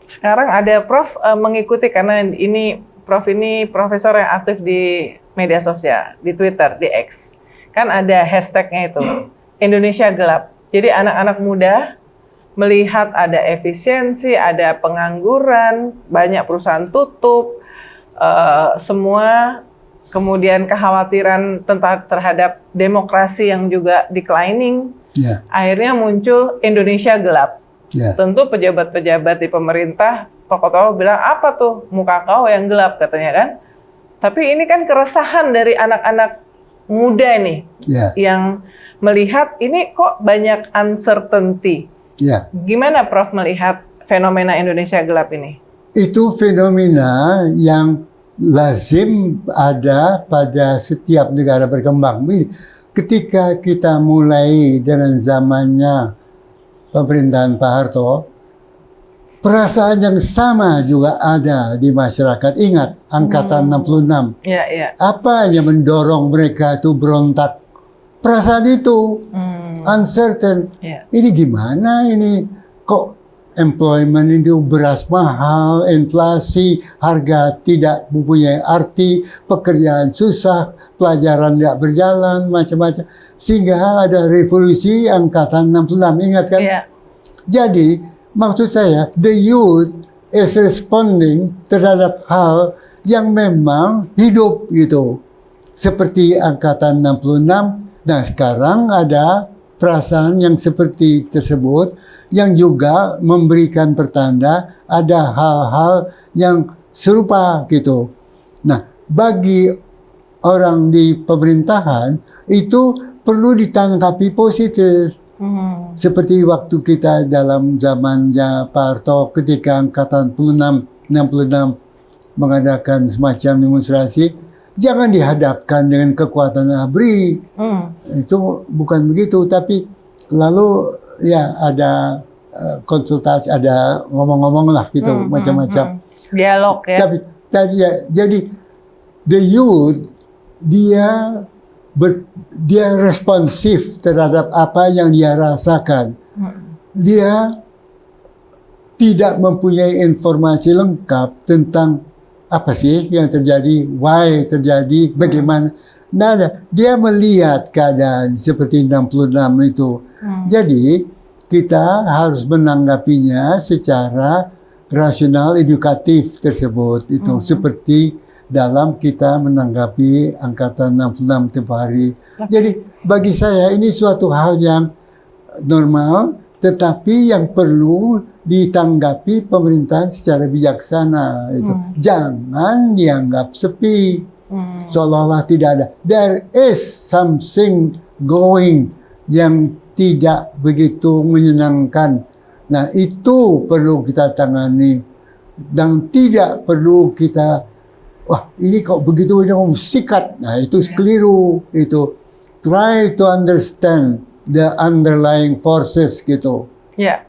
sekarang ada Prof mengikuti, karena ini Prof ini profesor yang aktif di media sosial, di Twitter, di X. Kan ada hashtagnya itu, Indonesia Gelap. Jadi anak-anak muda melihat ada efisiensi, ada pengangguran, banyak perusahaan tutup, semua, kemudian kekhawatiran terhadap demokrasi yang juga declining. Akhirnya muncul Indonesia Gelap. Tentu pejabat-pejabat di pemerintah, tokoh-tokoh bilang, apa tuh muka kau yang gelap, katanya kan. Tapi ini kan keresahan dari anak-anak muda nih, yang melihat ini kok banyak uncertainty. Gimana Prof melihat fenomena Indonesia Gelap ini? Itu fenomena yang lazim ada pada setiap negara berkembang. Ketika kita mulai dengan zamannya pemerintahan Pak Harto, perasaan yang sama juga ada di masyarakat. Ingat, angkatan 66. Apa yang mendorong mereka itu berontak? Perasaan itu, uncertain. Ini gimana ini? Kok employment itu beras mahal, inflasi, harga tidak mempunyai arti, pekerjaan susah, pelajaran tidak berjalan, macam-macam. Sehingga ada revolusi angkatan 66, ingat kan? Jadi, maksud saya, the youth is responding terhadap hal yang memang hidup gitu. Seperti angkatan 66, nah sekarang ada perasaan yang seperti tersebut, yang juga memberikan pertanda ada hal-hal yang serupa gitu. Nah, bagi orang di pemerintahan itu perlu ditanggapi positif. Seperti waktu kita dalam zamannya Pak Harto ketika angkatan 66 mengadakan semacam demonstrasi, jangan dihadapkan dengan kekuatan ABRI. Itu bukan begitu, tapi lalu ya ada konsultasi, ada ngomong-ngomong lah gitu, macam-macam. Dialog ya. Tapi jadi the youth dia responsif terhadap apa yang dia rasakan. Dia tidak mempunyai informasi lengkap tentang apa sih yang terjadi, why terjadi, bagaimana. Nah, dia melihat keadaan seperti 66 itu. Jadi kita harus menanggapinya secara rasional, edukatif tersebut itu, seperti dalam kita menanggapi angkatan 66 tempoh hari. Jadi bagi saya ini suatu hal yang normal, tetapi yang perlu ditanggapi pemerintahan secara bijaksana itu. Jangan dianggap sepi, seolah-olah tidak ada. There is something going yang tidak begitu menyenangkan. Nah, itu perlu kita tangani dan tidak perlu kita, wah ini kok begitu, ini sikat. Nah, itu keliru. Itu try to understand the underlying forces gitu. Ya.